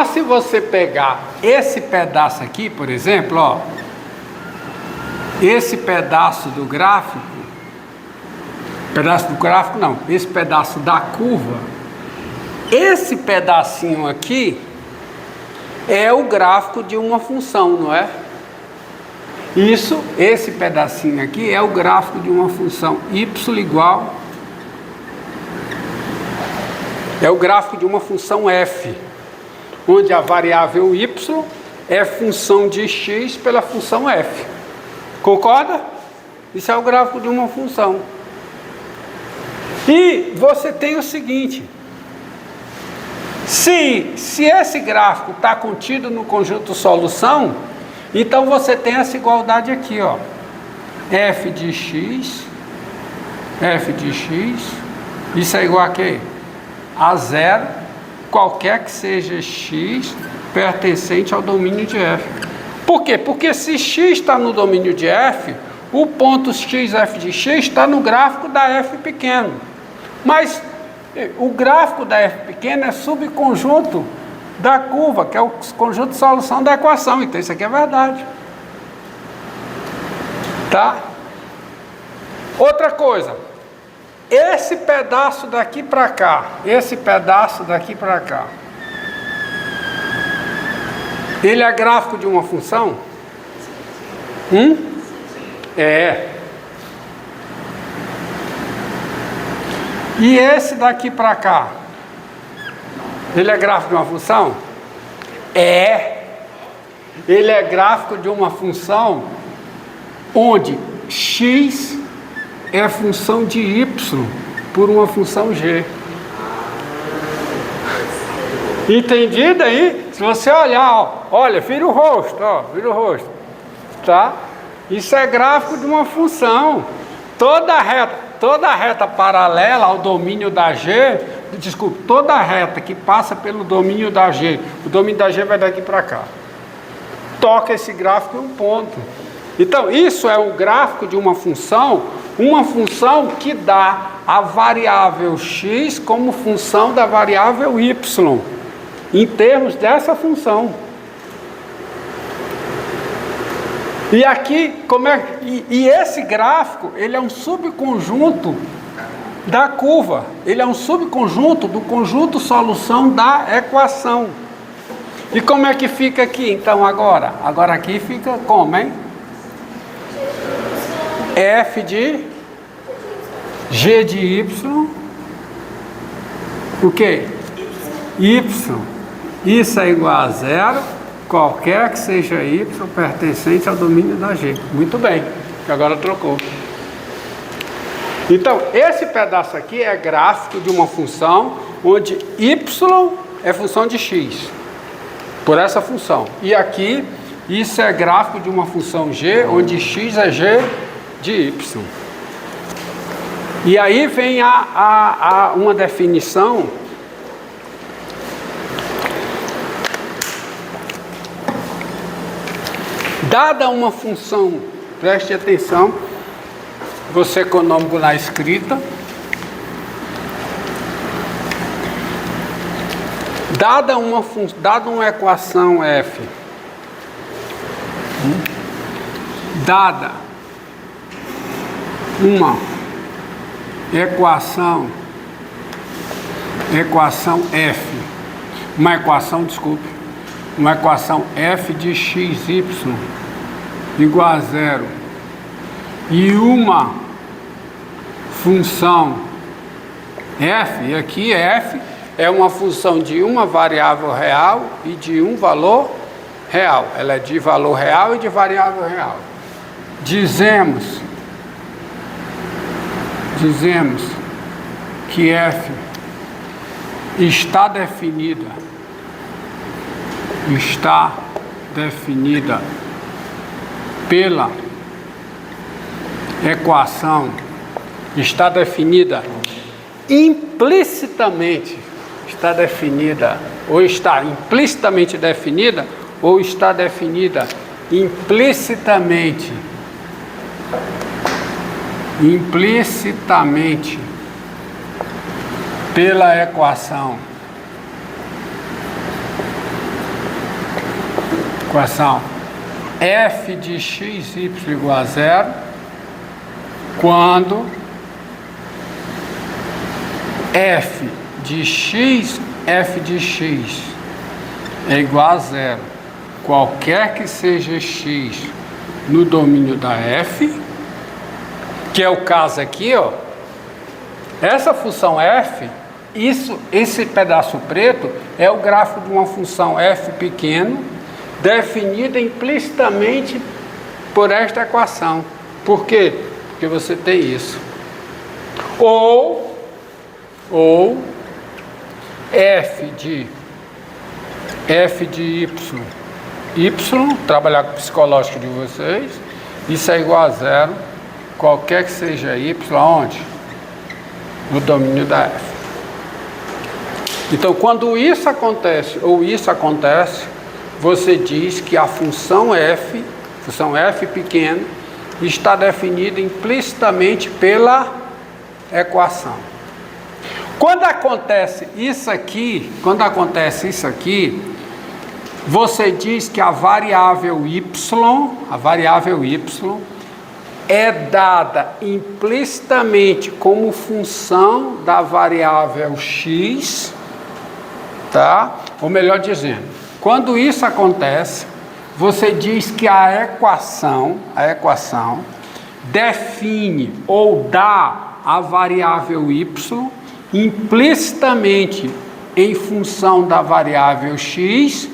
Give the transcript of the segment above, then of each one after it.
Se você pegar esse pedaço aqui, por exemplo, ó, esse pedaço do gráfico não, esse pedaço da curva, esse pedacinho aqui é o gráfico de uma função, não é? Esse pedacinho aqui é o gráfico de uma função y igual, é o gráfico de uma função f, onde a variável y é função de x pela função f. Concorda? Isso é o gráfico de uma função. E você tem o seguinte: se esse gráfico está contido no conjunto solução, então você tem essa igualdade aqui, ó, f de x, isso é igual a quê? A zero, qualquer que seja x pertencente ao domínio de f. Por quê? Porque se x está no domínio de f, o ponto x, f de x está no gráfico da f pequeno. Mas o gráfico da f pequena é subconjunto da curva, que é o conjunto de solução da equação. Então isso aqui é verdade. Tá? Outra coisa, esse pedaço daqui para cá, ele é gráfico de uma função? É. E esse daqui para cá, ele é gráfico de uma função? É. Ele é gráfico de uma função onde x é função de y por uma função g. Entendido aí? Se você olhar, ó, olha, vira o rosto, tá? Isso é gráfico de uma função. Toda reta paralela ao domínio da G, toda reta que passa pelo domínio da G, o domínio da G vai daqui para cá. Toca esse gráfico em um ponto. Então, isso é o gráfico de uma função que dá a variável x como função da variável y, em termos dessa função. E aqui, e esse gráfico, ele é um subconjunto da curva, ele é um subconjunto do conjunto solução da equação. E como é que fica aqui, então, agora? Agora aqui fica como, hein? F de G de Y, o quê? Y. Isso é igual a zero, qualquer que seja y pertencente ao domínio da G. Muito bem, que agora trocou. Então, esse pedaço aqui é gráfico de uma função onde y é função de x, por essa função. E aqui, isso é gráfico de uma função g, onde x é g de y. E aí vem uma definição dada uma função, preste atenção, você econômico na escrita, dada uma equação f, dada uma equação f, uma equação f de xy igual a zero e uma função f, e aqui f é uma função de uma variável real e de um valor real, ela é de valor real e de variável real. Dizemos que f está definida pela equação, está definida implicitamente, está definida, ou está implicitamente definida, ou está definida implicitamente pela equação Equação f de x, y igual a zero, quando f de x é igual a zero, qualquer que seja x no domínio da f, que é o caso aqui, ó. Essa função f, esse pedaço preto é o gráfico de uma função f pequeno, definida implicitamente por esta equação. Por quê? Porque você tem isso. Ou f de y, trabalhar com o psicológico de vocês, isso é igual a zero, qualquer que seja y, onde? No domínio da f. Então, quando isso acontece, ou isso acontece, você diz que a função f pequeno, está definida implicitamente pela equação. Quando acontece isso aqui, você diz que a variável y é dada implicitamente como função da variável x, tá? Ou melhor dizendo, quando isso acontece, você diz que a equação define ou dá a variável y implicitamente em função da variável x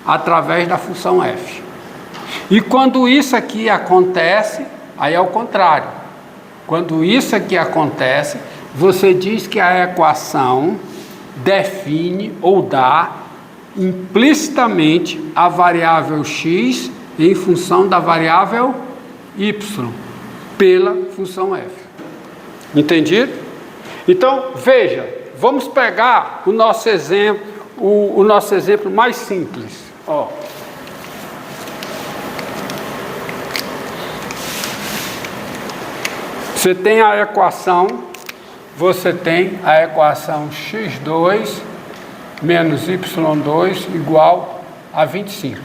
através da função f. E quando isso aqui acontece, aí é o contrário. Quando isso aqui acontece, você diz que a equação define ou dá implicitamente a variável x em função da variável y pela função f. Entendido? Então, veja, vamos pegar o nosso exemplo, o nosso exemplo mais simples. Ó. Você tem a equação x2 menos y2 igual a 25.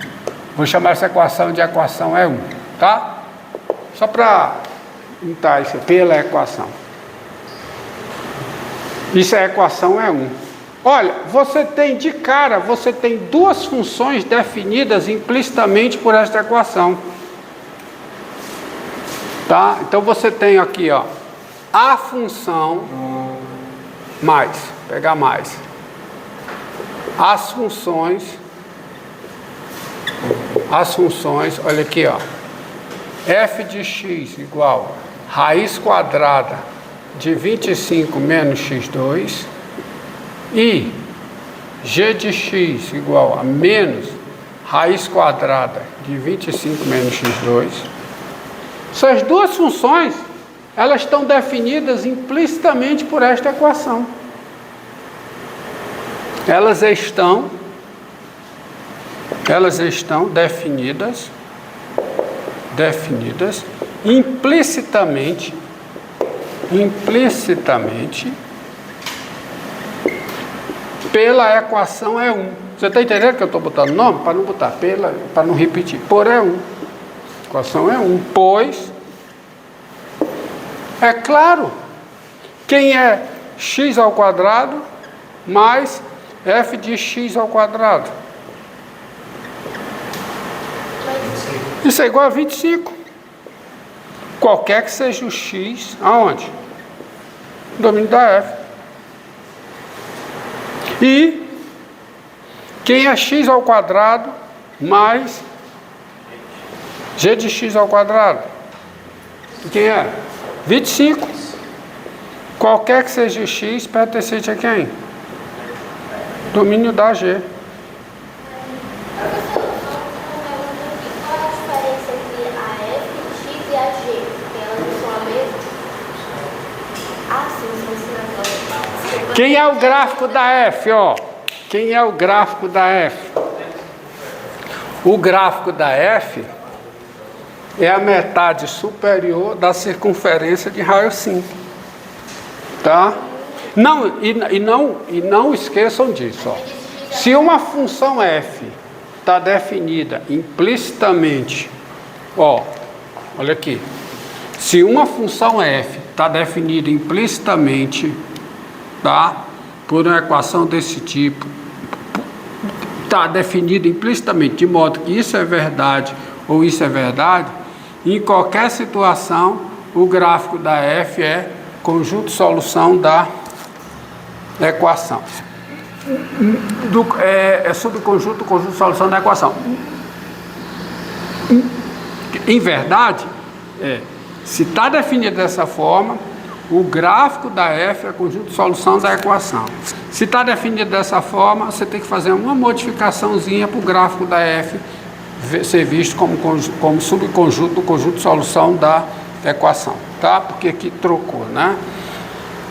Vou chamar essa equação de equação E1, tá? Só para juntar isso pela equação. Isso é a equação E1. Olha, você tem duas funções definidas implicitamente por esta equação. Tá? Então você tem aqui, ó, a função mais, pegar mais. As funções, olha aqui, ó, f de x igual raiz quadrada de 25 menos x2 e g de x igual a menos raiz quadrada de 25 menos x2. Essas duas funções, elas estão definidas implicitamente por esta equação. Elas estão definidas implicitamente pela equação E1. Você está entendendo que eu estou botando nome? Para não botar para não repetir. Por E1. Equação E1. Pois, é claro, quem é x ao quadrado mais f de x ao quadrado. Isso é igual a 25. Qualquer que seja o x, aonde? No domínio da f. E quem é x ao quadrado mais g de x ao quadrado? Quem é? 25. Qualquer que seja o x pertencente a quem? Domínio da g. Quem é o gráfico da f, ó? Quem é o gráfico da f? O gráfico da f é a metade superior da circunferência de raio-x. Tá? Não esqueçam disso, ó. Se uma função f está definida implicitamente, ó, olha aqui, se uma função f está definida implicitamente, tá, por uma equação desse tipo, está definida implicitamente, de modo que isso é verdade ou isso é verdade, em qualquer situação, o gráfico da f é conjunto de solução da equação. É subconjunto do conjunto de solução da equação. Em verdade, se está definido dessa forma, o gráfico da f é conjunto de solução da equação. Se está definido dessa forma, você tem que fazer uma modificaçãozinha para o gráfico da f ser visto como subconjunto do conjunto de solução da equação, tá? Porque aqui trocou, né?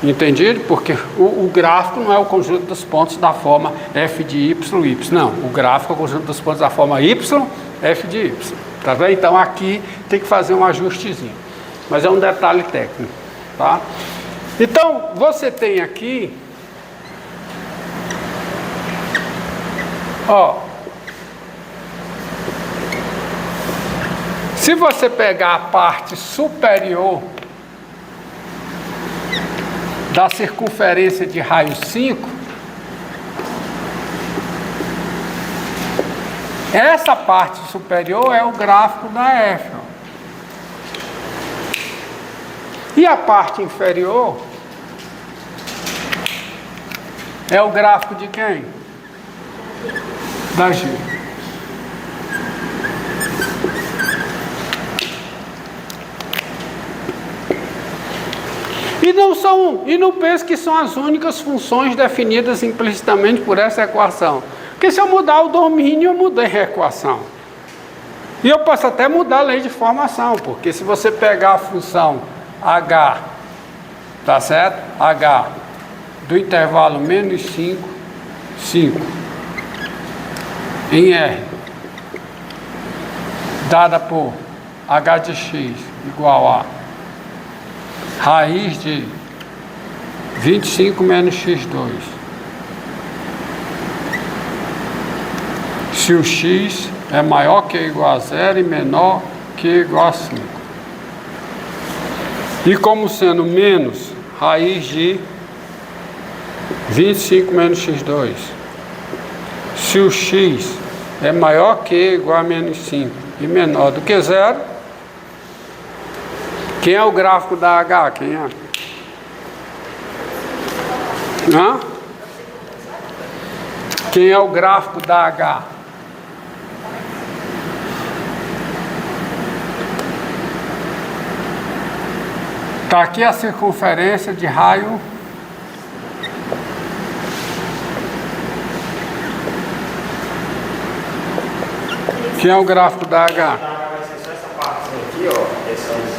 Entendido? Porque o gráfico não é o conjunto dos pontos da forma f de y, y. Não, o gráfico é o conjunto dos pontos da forma y, f de y. Tá vendo? Então aqui tem que fazer um ajustezinho. Mas é um detalhe técnico, tá? Então, você tem aqui, ó, se você pegar a parte superior da circunferência de raio 5, essa parte superior é o gráfico da f. Ó. E a parte inferior é o gráfico de quem? Da g. E não pense que são as únicas funções definidas implicitamente por essa equação. Porque se eu mudar o domínio, eu mudei a equação. E eu posso até mudar a lei de formação, porque se você pegar a função h, tá certo? H do intervalo menos 5, 5, em R, dada por h de x igual a raiz de 25 menos x2. Se o x é maior que ou igual a 0 e menor que ou igual a 5. E como sendo menos raiz de 25 menos x2. Se o x é maior que ou igual a menos 5 e menor do que 0, quem é o gráfico da H? Quem é? Hã? Quem é o gráfico da H? Está aqui a circunferência de raio. Quem é o gráfico da H?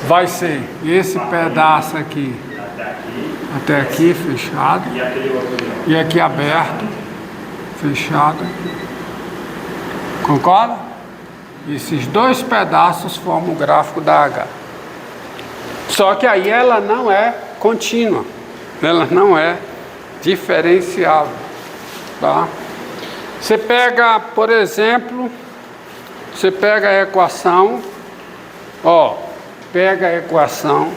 Vai ser esse pedaço aqui até aqui fechado e aqui aberto, fechado, concorda? Esses dois pedaços formam o gráfico da H. Só que aí ela não é contínua, ela não é diferenciável, tá? Você pega, por exemplo, você pega a equação, ó, pega a equação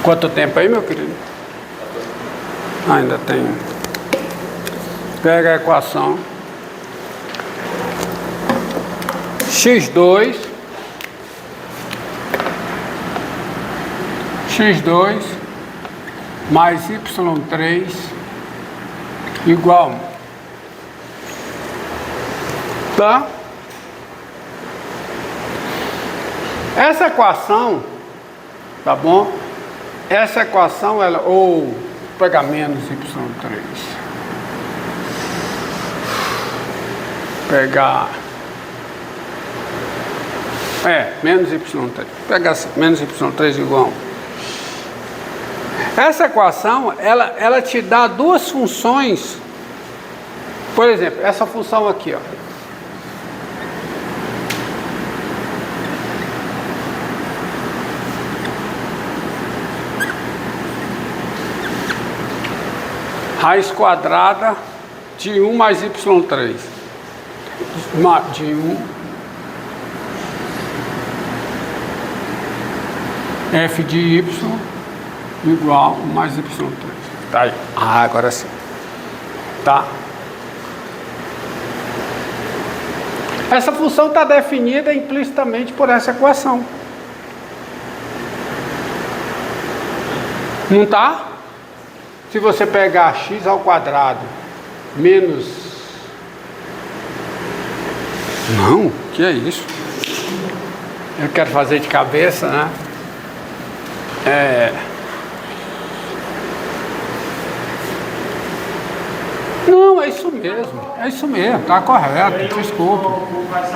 quanto tempo aí, meu querido? Ainda tem. Pega a equação x2 mais y3 igual, tá? Essa equação, tá bom? Essa equação, ela, ou pegar menos y3, pegar, menos y3, pegar menos y3 igual. Essa equação, ela te dá duas funções. Por exemplo, essa função aqui, ó. raiz quadrada de 1 mais y3. De 1 f de y igual a 1 mais y3. Tá aí. Agora sim. Tá? Essa função está definida implicitamente por essa equação. Não está? Se você pegar x ao quadrado menos... Não, que é isso? Eu quero fazer de cabeça, né? Não, é isso mesmo, está correto, desculpa.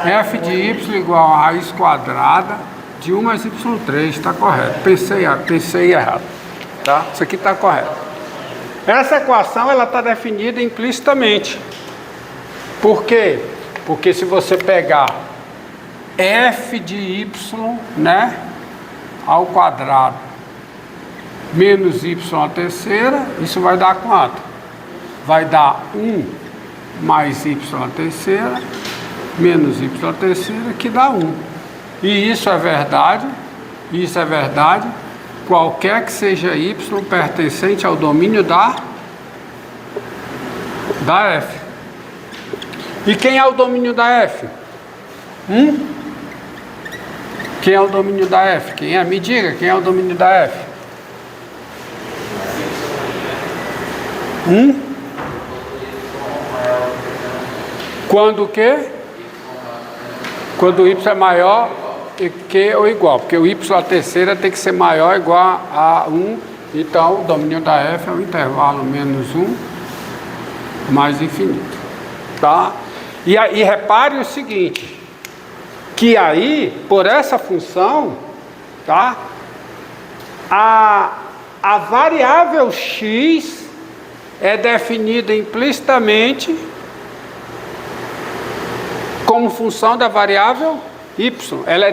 F de y igual a raiz quadrada de 1 mais y3, está correto. Pensei errado, tá? Isso aqui está correto. Essa equação, ela está definida implicitamente. Por quê? Porque se você pegar f de y, né, ao quadrado menos y à terceira, isso vai dar quanto? Vai dar 1 mais y à terceira, menos y à terceira, que dá 1. E isso é verdade, qualquer que seja y pertencente ao domínio da f. E quem é o domínio da f? Quem é o domínio da f? Quem é? Me diga, quem é o domínio da f? Quando o quê? Quando o y é maior que ou igual, porque o y à terceira tem que ser maior ou igual a 1, então o domínio da f é o intervalo menos 1 mais infinito, tá? E repare o seguinte, que aí, por essa função, tá? A variável x é definida implicitamente como função da variável y. Ela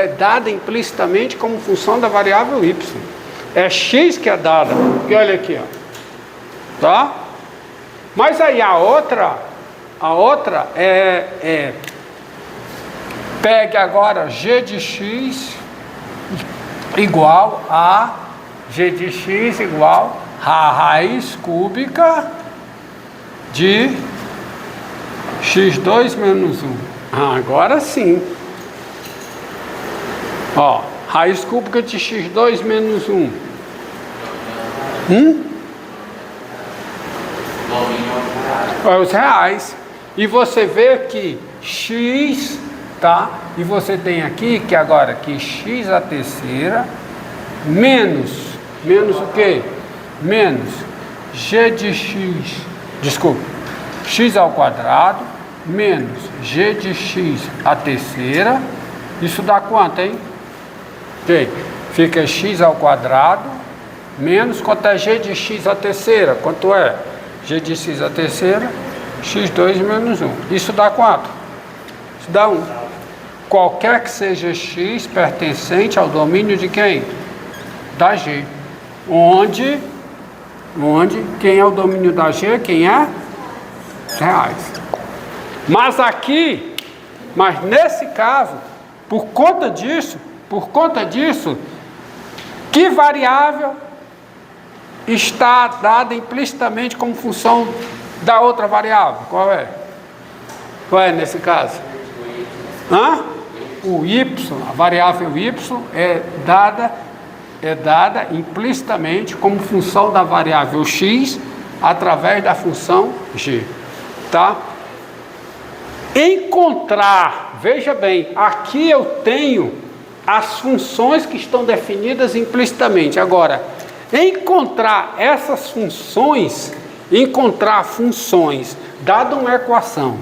é dada implicitamente como função da variável y. É x que é dada, porque olha aqui, ó, tá? Mas aí a outra é pegue agora g de x igual a a raiz cúbica de x2 menos 1. Agora sim. Ó, raiz cúbica de x2 menos 1. Os reais. E você vê que x, tá? E você tem aqui que agora que x à terceira menos o quê? Menos g de x, desculpa, x ao quadrado menos g de x à terceira. Isso dá quanto, hein? Okay. Fica x ao quadrado menos, quanto é g de x à terceira? Quanto é? G de x à terceira, x2 menos 1. Isso dá quanto? Isso dá 1. Qualquer que seja x pertencente ao domínio de quem? Da g. Onde quem é o domínio da g? Quem é? Reais. Mas nesse caso, por conta disso, que variável está dada implicitamente como função da outra variável? Qual é? Qual é nesse caso? O y, a variável y é dada implicitamente como função da variável x através da função g, tá? Encontrar, veja bem, aqui eu tenho as funções que estão definidas implicitamente. Agora, encontrar funções, dada uma equação,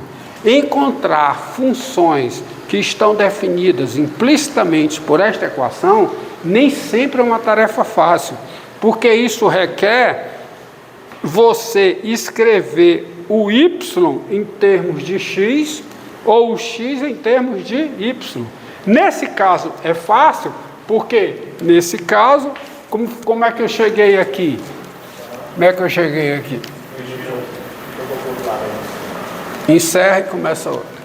encontrar funções que estão definidas implicitamente por esta equação, nem sempre é uma tarefa fácil, porque isso requer você escrever o y em termos de x ou o x em termos de y. Nesse caso é fácil, porque nesse caso, como é que eu cheguei aqui? Como é que eu cheguei aqui? Encerra e começa outro.